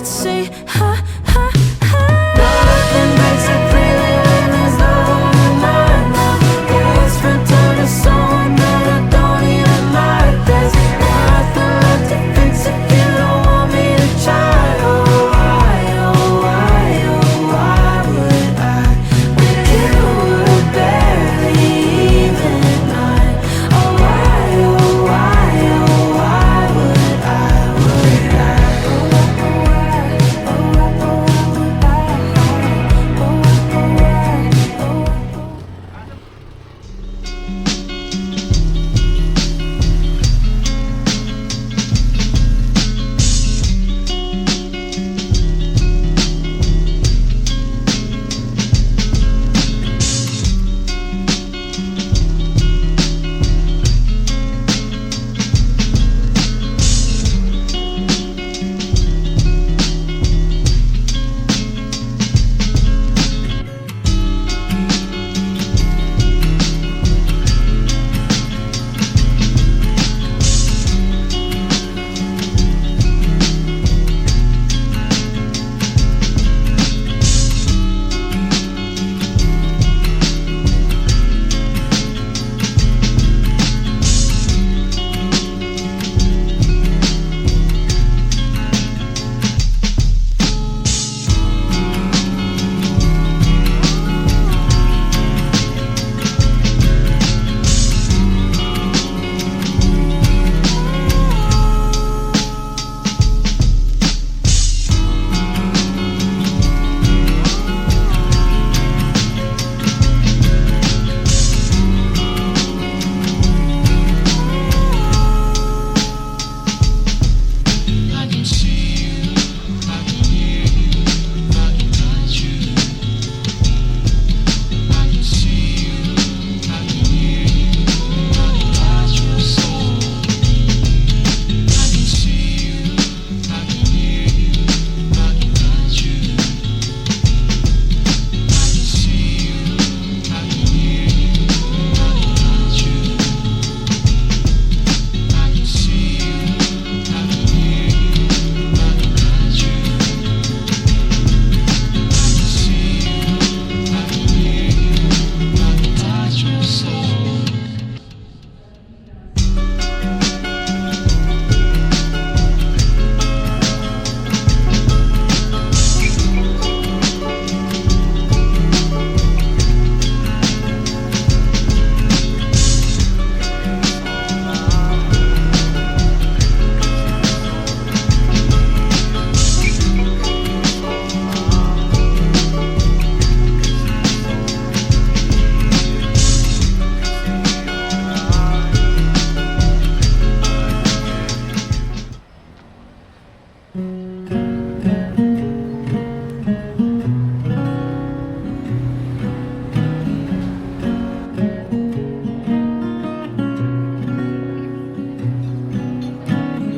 could say ha ha ha. Nothing makes it pretty when there's love on my mind. My best friend turned to someone that I don't even like. There's nothing left to fix if you don't want me to try. Oh why would I with you who are barely even mine? Oh why would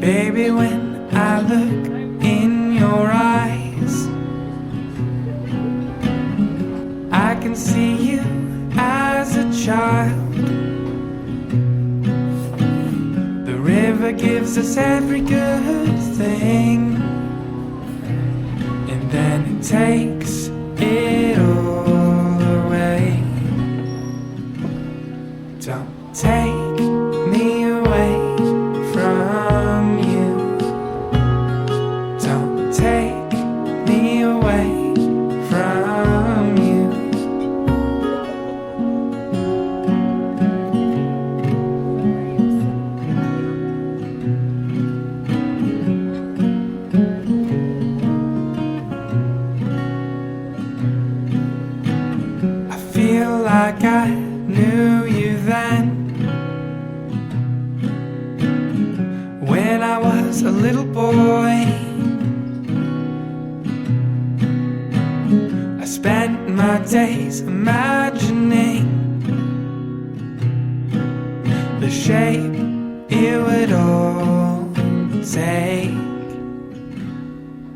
Baby, when I look in your eyes, I can see you as a child. The river gives us every good thing, and then it takes it all away. Don't take me away from you. Don't take me away from you. I feel like I knew you then, when I was a little boy. I spent my days imagining the shape it would all take,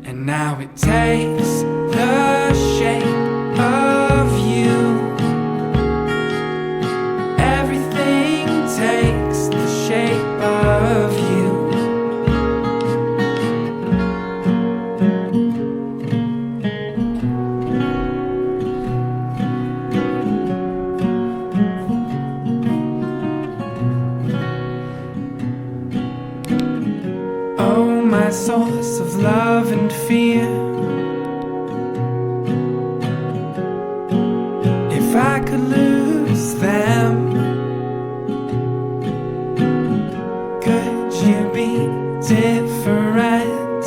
and now it takes the shape of you. Everything takes the shape of you. mix of love and fear. If I could lose them, could you be different?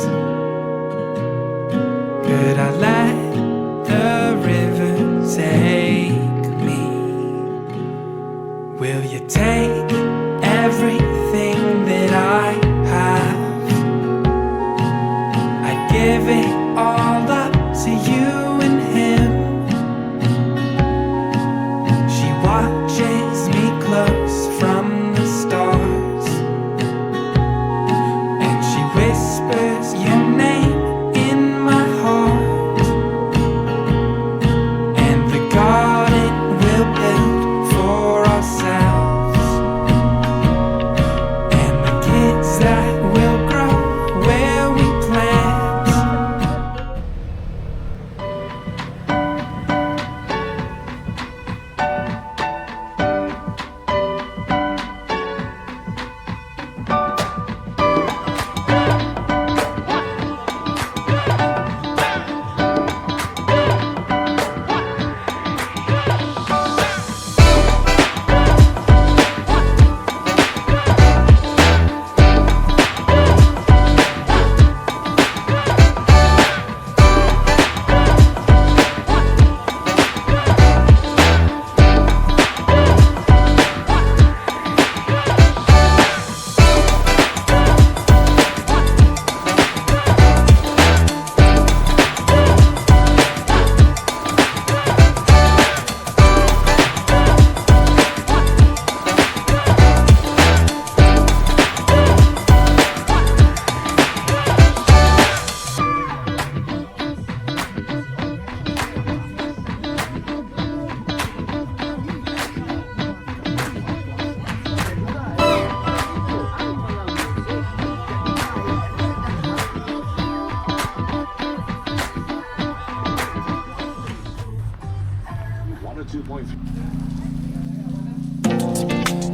Could I let the river take me? Will you take everything that I have? I'd give it all up to you and him. She watches me close from the stars, and she whispers your name in my heart. And the garden we'll build for ourselves, and the kids that will grow where we plant.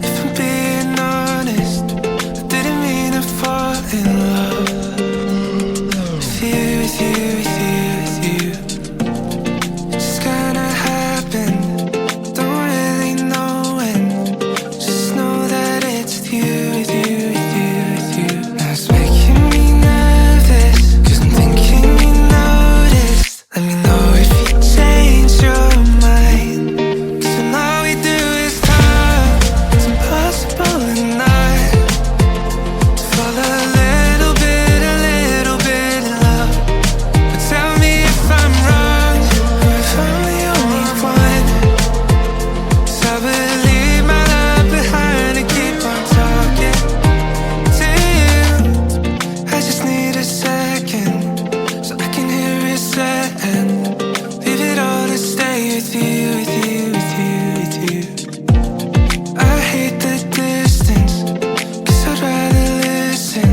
If I'm being honest, I didn't mean to fall in love with you, with you, with you, with you. Just kinda happened, don't really know when. Just know that it's with you, with you, with you, with you. Now it's making me nervous, 'cause I'm thinking you noticed. Let me know if you change your mind, 'cause when all we do is talk, it's impossible to not fall a little bit in love. But tell me if I'm wrong, or if I'm the only one. 'Cause I would leave my love behind and keep on talking to you. I just need a second, so I can hear it saying, leave it all to stay with you, with you, with you, with you. I hate the distance, 'cause I'd rather listen,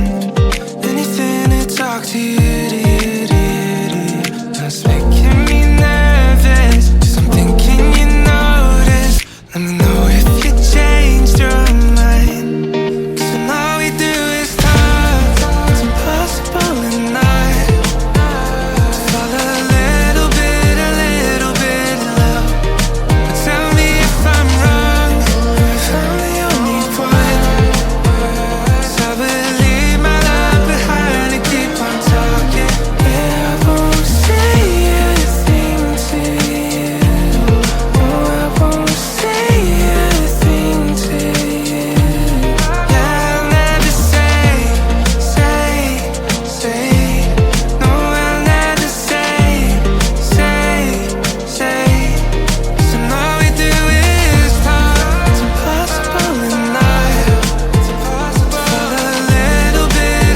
anything to talk to you, to you, to you, to you. That's making me nervous, 'cause I'm thinking you noticed. Let me know if you changed your mind, 'cause when all we do is talk, it's impossible to not fall a little bit in love. But tell me if I'm wrong, or if I'm the only one. 'Cause I would leave my love behind and keep on talking. Yeah, I won't say anything to you. Oh, I won't say anything to you. Yeah, I'll never say. No, I'll never say. 'Cause when all we do is talk, it's impossible to not fall a little bit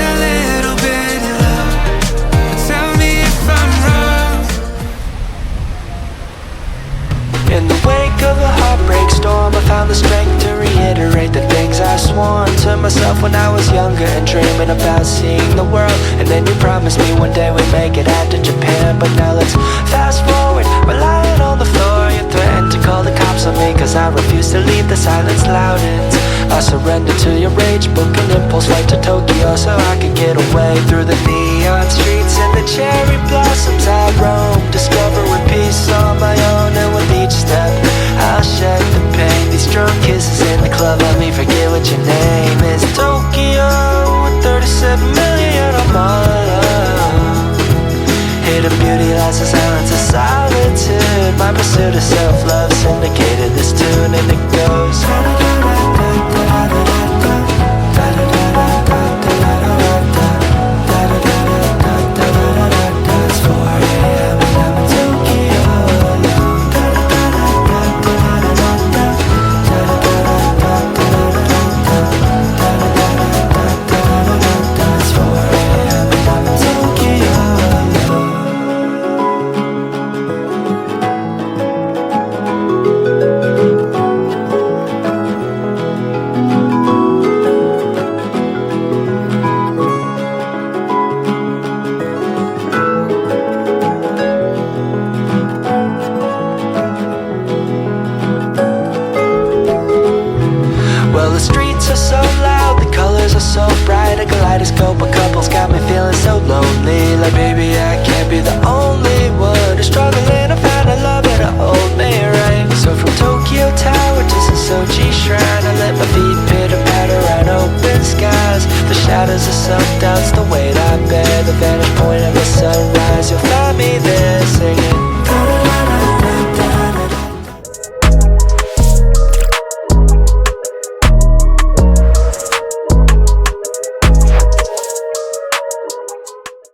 in love. But tell me if I'm wrong. In the wake of a heartbreak storm, I found the strength to reiterate the things I sworn to myself when I was younger and dreaming about seeing the world. And then you promised me one day we'd make it out to Japan. But now let's fast forward, we're lying on the floor. You threatened to call the cops on me, 'cause I refuse to leave the silence loud. And I surrender to your rage, book an impulse flight to Tokyo so I could get away through the neon neon streets and the cherry blossoms I roam, discovering peace on my own. And with each step I'll shed the pain. These drunk kisses in the club let me forget what your name is. Tokyo with 37 million, I'm all alone. Hidden beauty lies in silence of solitude. My pursuit of self-love syndicated this tune, and it goes it's 4 a.m. and I'm in Tokyo alone. It's 4 a.m. and I'm in Tokyo alone. Well, the streets are so loud, the colors are so bright. A kaleidoscope of couples got me feeling so lonely. Like, baby, I can't be the only one who's struggling to find a love that'll hold me right. So from Tokyo Tower to Sochi Shrine, I let my feet pitter patter around open skies. The shadows of sundown's the weight I bear.